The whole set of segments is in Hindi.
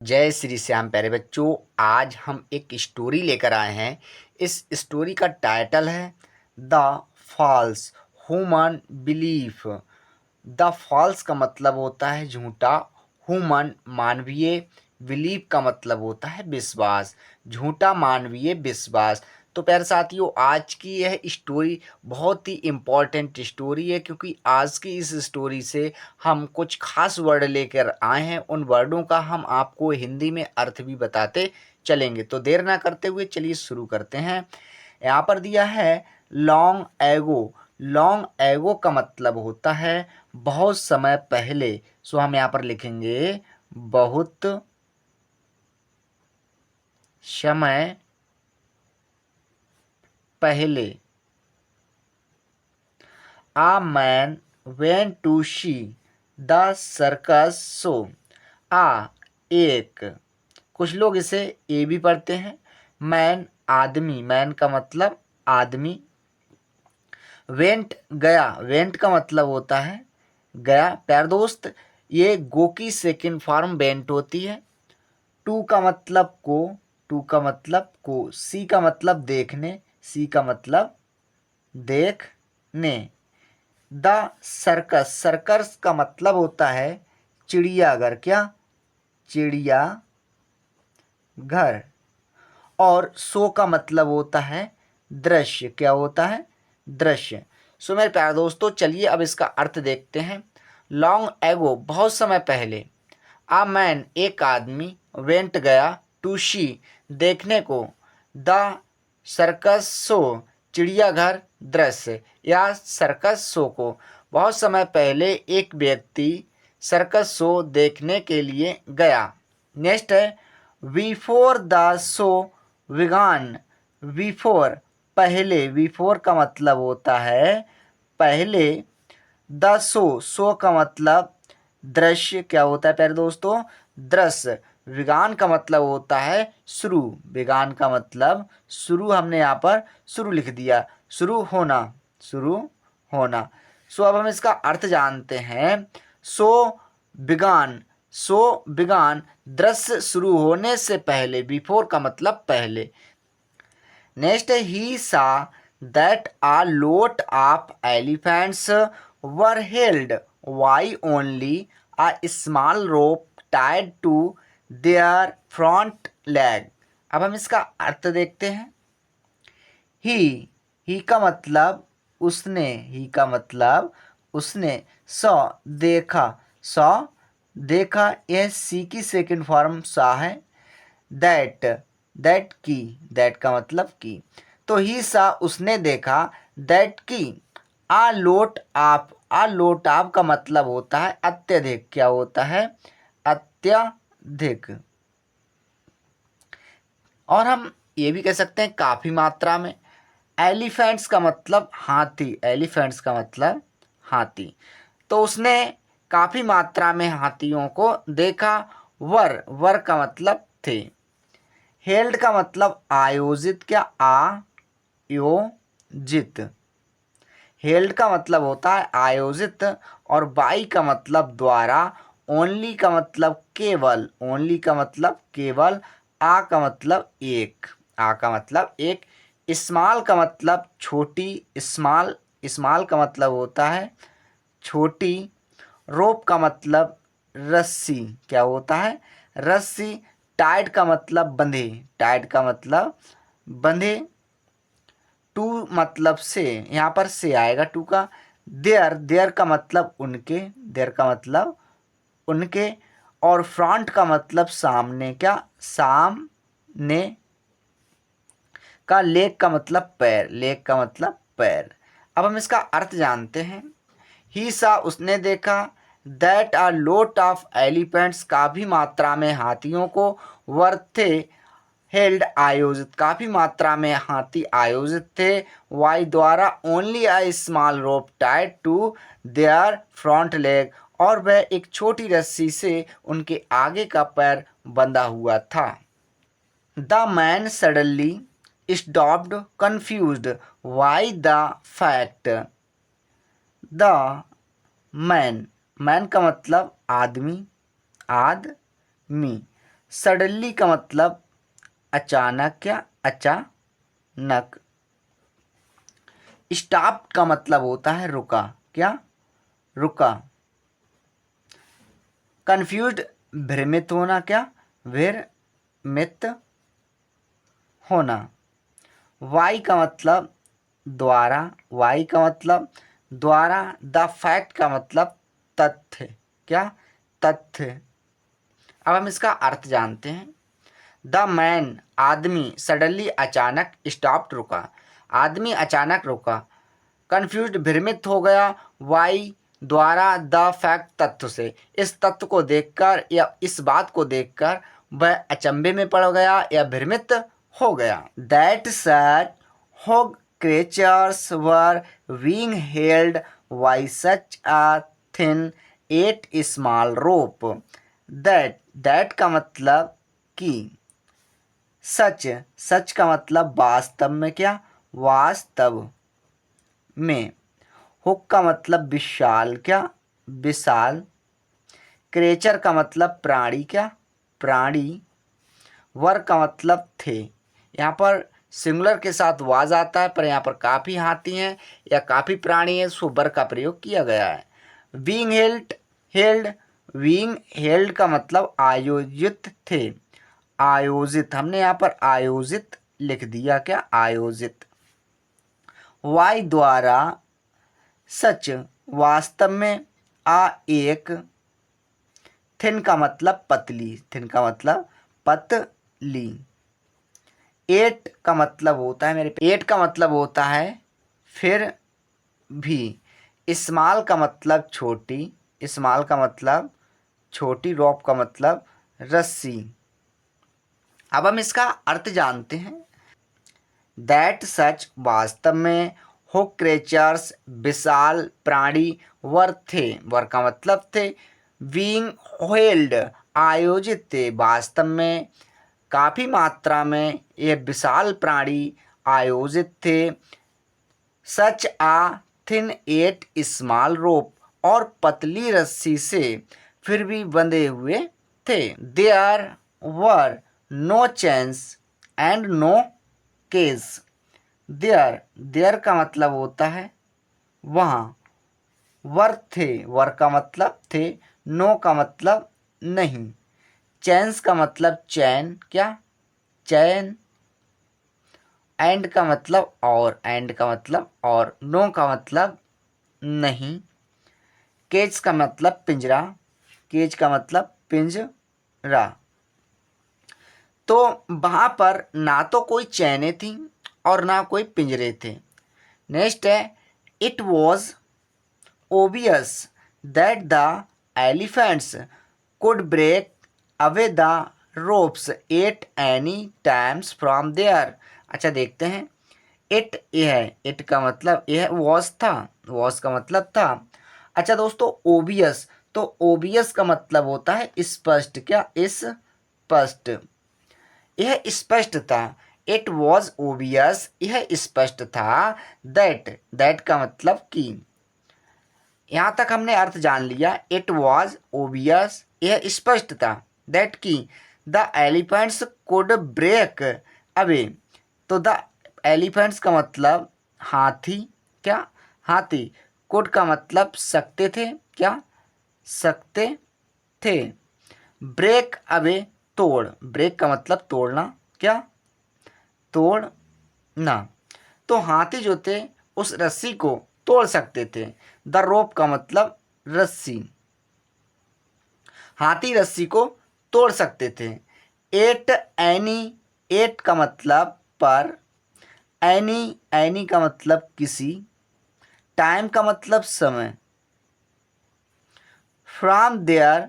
जय श्री श्याम प्यारे बच्चों। आज हम एक स्टोरी लेकर आए हैं। इस स्टोरी का टाइटल है the false human belief. The false का मतलब होता है झूठा, ह्यूमन मानवीय, बिलीफ का मतलब होता है विश्वास, झूठा मानवीय विश्वास। तो प्यारे साथियों, आज की यह स्टोरी बहुत ही इम्पॉर्टेंट स्टोरी है, क्योंकि आज की इस स्टोरी से हम कुछ खास वर्ड लेकर आए हैं। उन वर्डों का हम आपको हिंदी में अर्थ भी बताते चलेंगे। तो देर ना करते हुए चलिए शुरू करते हैं। यहाँ पर दिया है लॉन्ग एगो। लॉन्ग एगो का मतलब होता है बहुत समय पहले। सो हम यहाँ पर लिखेंगे बहुत समय पहले। A man went to see the circus show। एक, कुछ लोग इसे ए भी पढ़ते हैं। मैन आदमी, मैन का मतलब आदमी। वेंट गया, वेंट का मतलब होता है गया। प्यार दोस्त, ये गो की सेकंड फॉर्म वेंट होती है। टू का मतलब को, टू का मतलब को। सी का मतलब देखने, सी का मतलब देखने। द सर्कस, सर्कस का मतलब होता है चिड़ियाघर। क्या? चिड़िया घर। और शो का मतलब होता है दृश्य। क्या होता है? दृश्य। सो मेरे प्यारे दोस्तों, चलिए अब इसका अर्थ देखते हैं। लॉन्ग एगो, बहुत समय पहले। आ मैन, एक आदमी। वेंट, गया। टू सी, देखने को। द सर्कस शो, चिड़ियाघर दृश्य या सर्कस शो को। बहुत समय पहले एक व्यक्ति सर्कस शो देखने के लिए गया। नेक्स्ट है बिफोर द शो विगान। बिफोर, पहले। बिफोर का मतलब होता है पहले। द शो, शो का मतलब दृश्य। क्या होता है प्यारे दोस्तों? दृश्य। विगान का मतलब होता है शुरू। विगान का मतलब शुरू। हमने यहाँ पर शुरू लिख दिया, शुरू होना, शुरू होना। सो अब हम इसका अर्थ जानते हैं। सो बिगान, सो बिगान, दृश्य शुरू होने से पहले। बिफोर का मतलब पहले। नेक्स्ट, ही सा that a lot of elephants were held by only a small rope tied to their front leg। अब हम इसका अर्थ देखते हैं। ही का मतलब उसने, ही का मतलब उसने। सॉ, देखा, सॉ देखा, यह सी की सेकंड फॉर्म सा है। दैट, दैट की, दैट का मतलब की। तो ही सा, उसने देखा। दैट की, आ लोट आप, आ लोट आप का मतलब होता है अत्यधिक। क्या होता है? अत्यधिक। और हम ये भी कह सकते हैं काफ़ी मात्रा में। एलिफेंट्स का मतलब हाथी, एलिफेंट्स का मतलब हाथी। तो उसने काफ़ी मात्रा में हाथियों को देखा। वर, वर का मतलब थे। हेल्ड का मतलब आयोजित। क्या? आयोजित। हेल्ड का मतलब होता है आयोजित। और बाई का मतलब द्वारा। ओनली का मतलब केवल, ओनली का मतलब केवल। आ का मतलब एक, आ का मतलब एक। स्मॉल का मतलब छोटी, स्मॉल, स्मॉल का मतलब होता है छोटी। रोप का मतलब रस्सी। क्या होता है? रस्सी। टाइड का मतलब बंधे, टाइड का मतलब बंधे। टू मतलब से, यहाँ पर से आएगा टू का। देयर, देयर का मतलब उनके, देयर का मतलब उनके। और फ्रंट का मतलब सामने। क्या? सामने का। लेग का मतलब पैर, लेग का मतलब पैर। अब हम इसका अर्थ जानते हैं। ही सा, उसने देखा। That a lot of elephants, काफ़ी मात्रा में हाथियों को। वर्थे, हेल्ड, आयोजित, काफ़ी मात्रा में हाथी आयोजित थे। वाई, द्वारा। Only a small rope tied to their front leg, और वह एक छोटी रस्सी से उनके आगे का पैर बंधा हुआ था। The man suddenly stopped, confused by the fact। The man, man का मतलब आदमी, आदमी। सडनली का मतलब अचानक, क्या अचानक। स्टॉप का मतलब होता है रुका, क्या रुका। कंफ्यूज्ड भ्रमित होना, क्या भ्रमित होना। वाई का मतलब द्वारा, वाई का मतलब द्वारा। द फैक्ट का मतलब तथ्य, क्या तथ्य। अब हम इसका अर्थ जानते हैं। द मैन आदमी, सडनली अचानक, स्टॉप्ड रुका, आदमी अचानक रुका। कंफ्यूज्ड भ्रमित हो गया, वाई द्वारा, द फैक्ट तथ्य से, इस तथ्य को देखकर या इस बात को देखकर वह अचंभे में पड़ गया या भ्रमित हो गया। That such hog creatures were being held by such a thin eight small rope that का मतलब कि, सच, सच का मतलब वास्तव में, क्या वास्तव में। हुक का मतलब विशाल, क्या विशाल। क्रेचर का मतलब प्राणी, क्या प्राणी। वर का मतलब थे। यहाँ पर सिंगुलर के साथ वाज आता है, पर यहाँ पर काफ़ी हाथी हैं या काफ़ी प्राणी हैं, सो वर का प्रयोग किया गया है। Being held, held, being held का मतलब आयोजित थे, आयोजित। हमने यहाँ पर आयोजित लिख दिया, क्या आयोजित। वाई द्वारा, सच वास्तव में। आ एक, थिन का मतलब पतली, थिन का मतलब पतली। एट का मतलब होता है एट का मतलब होता है फिर भी। स्मॉल का मतलब छोटी, स्मॉल का मतलब छोटी। रॉप का मतलब रस्सी। अब हम इसका अर्थ जानते हैं। दैट सच वास्तव में, हो क्रेचर्स विशाल प्राणी, वर थे, वर का मतलब थे। बीइंग हेल्ड आयोजित थे, वास्तव में काफ़ी मात्रा में ये विशाल प्राणी आयोजित थे। Such a thin at small rope और पतली रस्सी से फिर भी बंधे हुए थे। There were no chains and no cage. There, there का मतलब होता है वहाँ। वर थे, वर का मतलब थे। नो का मतलब नहीं। चैन्स का मतलब चैन, क्या चैन। एंड का मतलब और, एंड का मतलब और। नो का मतलब नहीं। केज का मतलब पिंजरा, केज का मतलब पिंजरा। तो वहाँ पर ना तो कोई चैनें थी और ना कोई पिंजरे थे। नेक्स्ट है, it was obvious that the elephants could break away the ropes at any times from there। अच्छा देखते हैं। इट, यह है, इट का मतलब यह वॉज था, वॉज का मतलब था। अच्छा दोस्तों, ओबियस, तो ओबियस का मतलब होता है स्पष्ट, क्या स्पष्ट। यह स्पष्ट था। इट वॉज ओबियस, यह स्पष्ट था। दैट, दैट का मतलब कि। यहाँ तक हमने अर्थ जान लिया। इट वॉज ओबियस, यह स्पष्ट था। दैट की the elephants could break away, तो द एलिफेंट्स का मतलब हाथी, क्या हाथी। कुड का मतलब सकते थे, क्या सकते थे। ब्रेक अवे तोड़, ब्रेक का मतलब तोड़ना, क्या तोड़ना। तो हाथी जो थे उस रस्सी को तोड़ सकते थे। द रोप का मतलब रस्सी, हाथी रस्सी को तोड़ सकते थे। एट एनी, एट का मतलब पर। एनी, एनी का मतलब किसी। टाइम का मतलब समय। फ्रॉम देयर,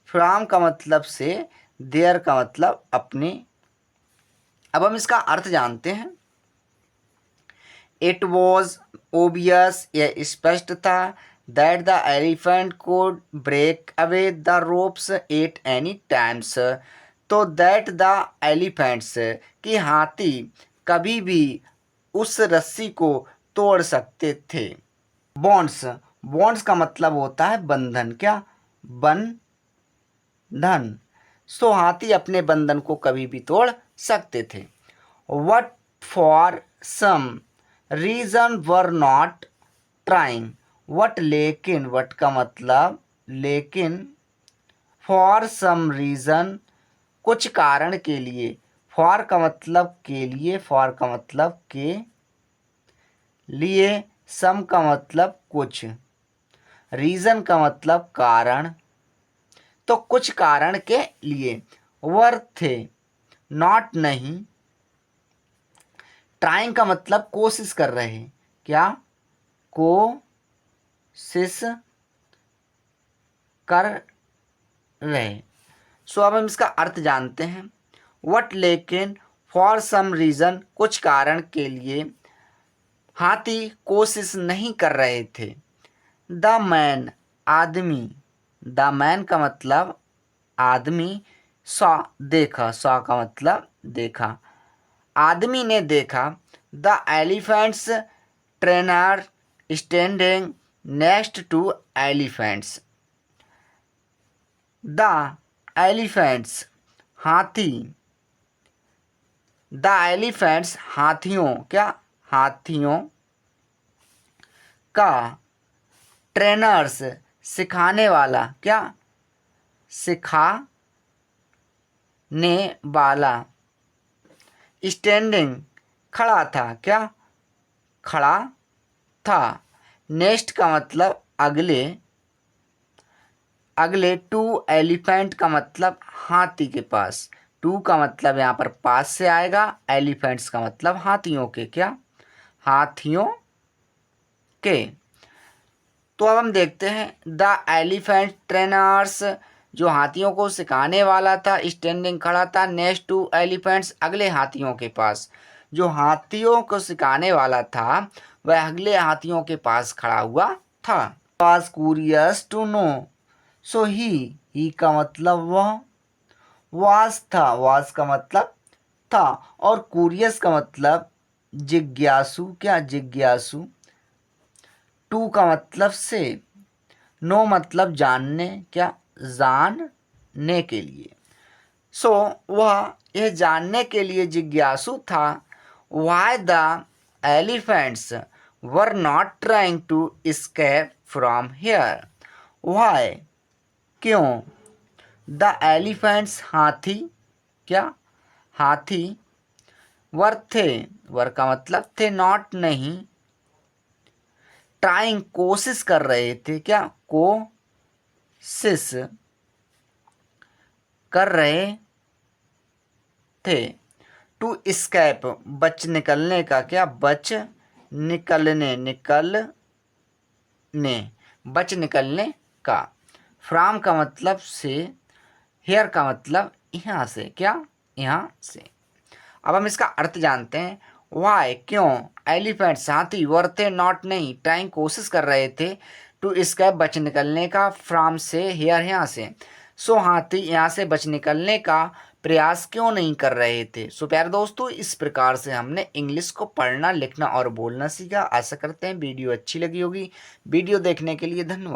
फ्रॉम का मतलब से। देयर का मतलब अपने। अब हम इसका अर्थ जानते हैं। इट वॉज ओबियस, यह स्पष्ट था। That the elephant could break away the ropes at any times, तो दैट द एलिफेंट्स कि हाथी कभी भी उस रस्सी को तोड़ सकते थे। बॉन्ड्स, बॉन्ड्स का मतलब होता है बंधन, क्या बंधन। सो हाथी अपने बंधन को कभी भी तोड़ सकते थे। But for some reason were not trying. But लेकिन, वट का मतलब लेकिन, फॉर सम रीजन कुछ कारण के लिए, फॉर का मतलब के लिए, फॉर का मतलब के लिए, सम का मतलब कुछ, रीजन का मतलब कारण, तो कुछ कारण के लिए, वर थे, नॉट नहीं, ट्राइंग का मतलब कोशिश कर रहे, क्या, कोशिश कर रहे। सो अब हम इसका अर्थ जानते हैं। वट लेकिन, फॉर सम रीजन कुछ कारण के लिए, हाथी कोशिश नहीं कर रहे थे। द मैन आदमी, द मैन का मतलब आदमी, सॉ देखा, सॉ का मतलब देखा, आदमी ने देखा। The elephants trainer standing next to elephants. The elephants हाथी, द एलिफेंट्स हाथियों, क्या, हाथियों का, ट्रेनर्स सिखाने वाला, क्या, सिखाने वाला, स्टैंडिंग खड़ा था, क्या, खड़ा था। नेक्स्ट का मतलब अगले, अगले, टू एलिफेंट का मतलब हाथी के पास, टू का मतलब यहाँ पर पास से आएगा, एलिफेंट्स का मतलब हाथियों के, क्या, हाथियों के। तो अब हम देखते हैं द एलिफेंट ट्रेनर्स, जो हाथियों को सिखाने वाला था, स्टैंडिंग खड़ा था, नेक्स्ट टू एलिफेंट्स अगले हाथियों के पास। जो हाथियों को सिखाने वाला था वह अगले हाथियों के पास खड़ा हुआ था। वाज क्यूरियस टू नो, सो ही का मतलब वह, वाज था, वाज का मतलब था, और क्यूरियस का मतलब जिज्ञासु, क्या, जिज्ञासु। टू का मतलब से, नो मतलब जानने, क्या, जानने के लिए। सो वह यह जानने के लिए जिज्ञासु था। Why the elephants were not trying to escape from here. Why क्यों, द एलिफेंट्स हाथी, क्या, हाथी, वर थे, वर का मतलब थे, नॉट नहीं, ट्राइंग कोशिश कर रहे थे, क्या, कोशिश कर रहे थे। टू स्कैप बच निकलने का, क्या, बच निकलने, निकलने, बच निकलने का। फ्रॉम का मतलब से, हेयर का मतलब यहाँ से, क्या, यहाँ से। अब हम इसका अर्थ जानते हैं। वाई क्यों, एलिफेंट्स हाथी, वर थे, नॉट नहीं, ट्राइंग कोशिश कर रहे थे, टू स्कैप बच निकलने का, फ्रॉम से, हेयर यहाँ से। सो हाथी यहाँ से बच निकलने का प्रयास क्यों नहीं कर रहे थे। सो प्यारे दोस्तों, इस प्रकार से हमने इंग्लिश को पढ़ना, लिखना और बोलना सीखा। आशा करते हैं वीडियो अच्छी लगी होगी। वीडियो देखने के लिए धन्यवाद।